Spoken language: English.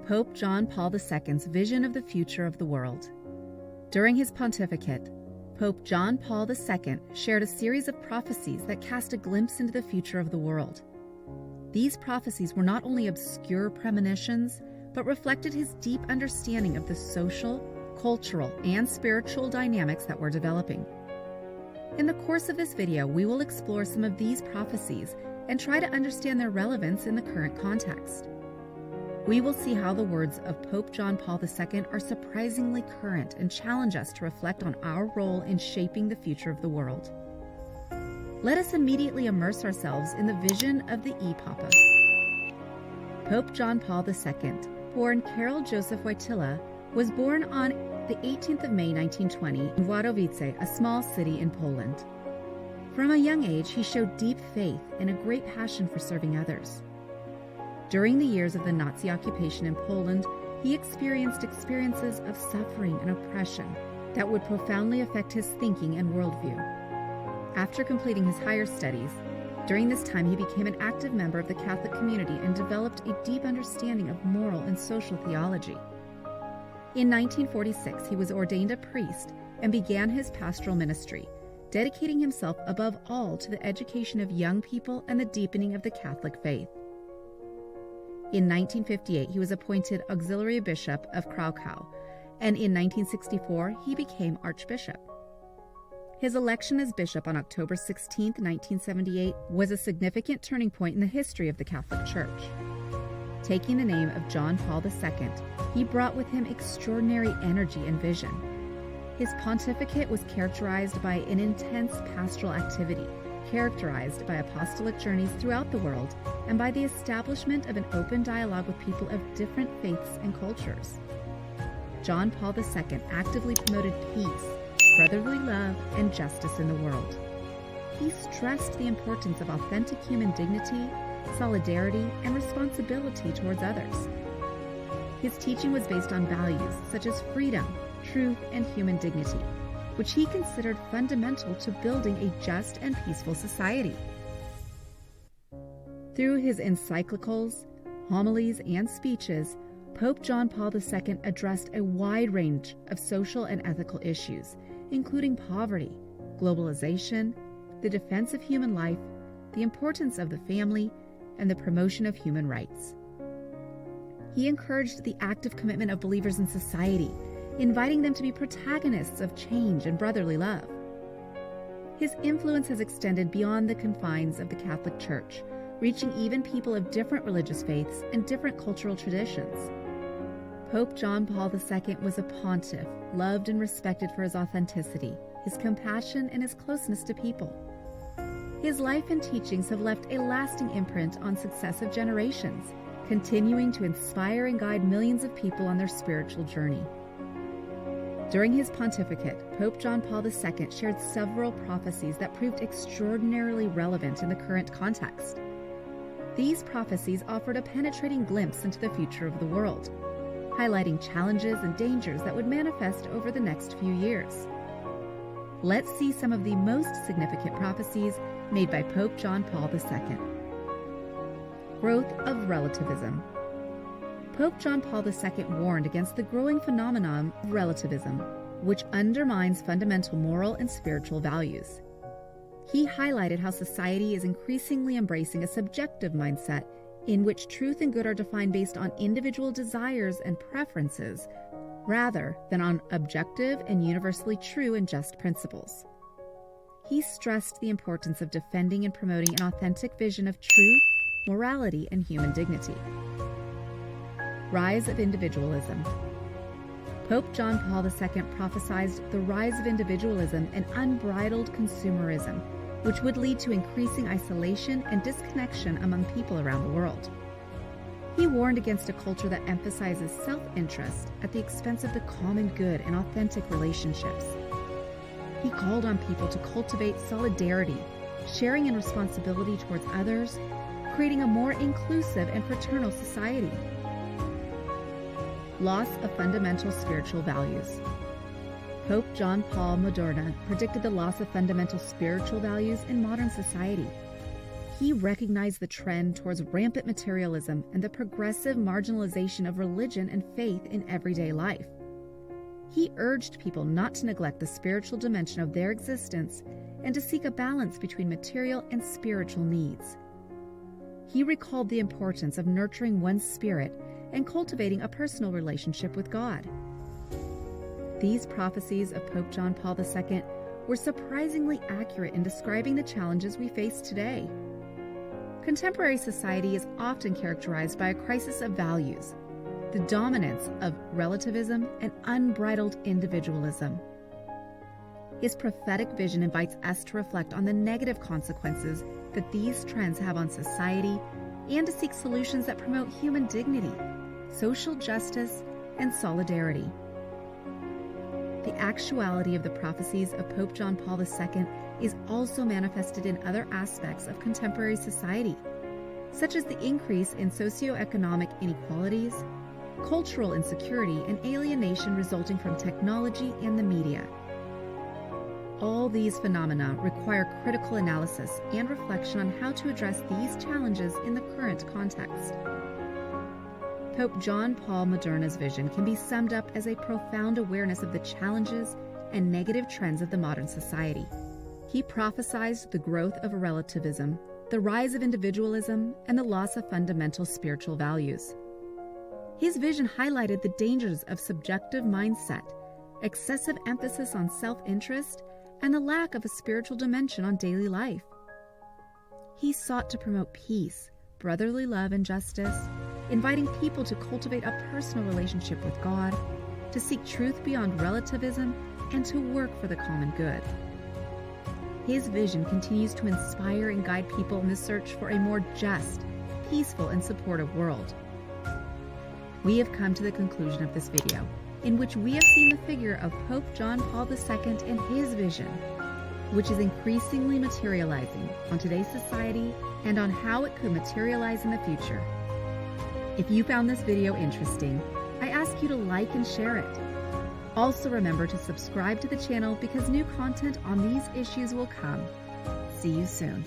Pope John Paul II's vision of the future of the world. During his pontificate, Pope John Paul II shared a series of prophecies that cast a glimpse into the future of the world. These prophecies were not only obscure premonitions, but reflected his deep understanding of the social, cultural, and spiritual dynamics that were developing. In the course of this video, we will explore some of these prophecies and try to understand their relevance in the current context. We will see how the words of Pope John Paul II are surprisingly current and challenge us to reflect on our role in shaping the future of the world. Let us immediately immerse ourselves in the vision of the E-Papa. Pope John Paul II, born Karol Joseph Wojtyla, was born on the 18th of May 1920 in Wadowice, a small city in Poland. From a young age, he showed deep faith and a great passion for serving others. During the years of the Nazi occupation in Poland, he experienced experiences of suffering and oppression that would profoundly affect his thinking and worldview. After completing his higher studies, during this time he became an active member of the Catholic community and developed a deep understanding of moral and social theology. In 1946, he was ordained a priest and began his pastoral ministry, dedicating himself above all to the education of young people and the deepening of the Catholic faith. In 1958, he was appointed auxiliary bishop of Krakow, and in 1964, he became archbishop. His election as bishop on October 16, 1978, was a significant turning point in the history of the Catholic Church. Taking the name of John Paul II, he brought with him extraordinary energy and vision. His pontificate was characterized by an intense pastoral activity, characterized by apostolic journeys throughout the world and by the establishment of an open dialogue with people of different faiths and cultures. John Paul II actively promoted peace, brotherly love, and justice in the world. He stressed the importance of authentic human dignity, solidarity, and responsibility towards others. His teaching was based on values such as freedom, truth, and human dignity, which he considered fundamental to building a just and peaceful society. Through his encyclicals, homilies, and speeches, Pope John Paul II addressed a wide range of social and ethical issues, including poverty, globalization, the defense of human life, the importance of the family, and the promotion of human rights. He encouraged the active commitment of believers in society, inviting them to be protagonists of change and brotherly love. His influence has extended beyond the confines of the Catholic Church, reaching even people of different religious faiths and different cultural traditions. Pope John Paul II was a pontiff, loved and respected for his authenticity, his compassion, and his closeness to people. His life and teachings have left a lasting imprint on successive generations, continuing to inspire and guide millions of people on their spiritual journey. During his pontificate, Pope John Paul II shared several prophecies that proved extraordinarily relevant in the current context. These prophecies offered a penetrating glimpse into the future of the world, highlighting challenges and dangers that would manifest over the next few years. Let's see some of the most significant prophecies made by Pope John Paul II. Growth of relativism. Pope John Paul II warned against the growing phenomenon of relativism, which undermines fundamental moral and spiritual values. He highlighted how society is increasingly embracing a subjective mindset in which truth and good are defined based on individual desires and preferences, rather than on objective and universally true and just principles. He stressed the importance of defending and promoting an authentic vision of truth, morality, and human dignity. Rise of individualism. Pope John Paul II prophesied the rise of individualism and unbridled consumerism, which would lead to increasing isolation and disconnection among people around the world. He warned against a culture that emphasizes self-interest at the expense of the common good and authentic relationships. He called on people to cultivate solidarity, sharing in responsibility towards others, creating a more inclusive and fraternal society. Loss of fundamental spiritual values. Pope John Paul Moderna predicted the loss of fundamental spiritual values in modern society. He recognized the trend towards rampant materialism and the progressive marginalization of religion and faith in everyday life. He urged people not to neglect the spiritual dimension of their existence and to seek a balance between material and spiritual needs. He recalled the importance of nurturing one's spirit and cultivating a personal relationship with God. These prophecies of Pope John Paul II were surprisingly accurate in describing the challenges we face today. Contemporary society is often characterized by a crisis of values, the dominance of relativism and unbridled individualism. His prophetic vision invites us to reflect on the negative consequences that these trends have on society and to seek solutions that promote human dignity, social justice, and solidarity. The actuality of the prophecies of Pope John Paul II is also manifested in other aspects of contemporary society, such as the increase in socioeconomic inequalities, cultural insecurity, and alienation resulting from technology and the media. All these phenomena require critical analysis and reflection on how to address these challenges in the current context. Pope John Paul Moderna's vision can be summed up as a profound awareness of the challenges and negative trends of the modern society. He prophesied the growth of relativism, the rise of individualism, and the loss of fundamental spiritual values. His vision highlighted the dangers of subjective mindset, excessive emphasis on self-interest, and the lack of a spiritual dimension on daily life. He sought to promote peace, brotherly love, and justice, inviting people to cultivate a personal relationship with God, to seek truth beyond relativism, and to work for the common good. His vision continues to inspire and guide people in the search for a more just, peaceful, and supportive world. We have come to the conclusion of this video, in which we have seen the figure of Pope John Paul II and his vision, which is increasingly materializing on today's society and on how it could materialize in the future. If you found this video interesting, I ask you to like and share it. Also remember to subscribe to the channel because new content on these issues will come. See you soon.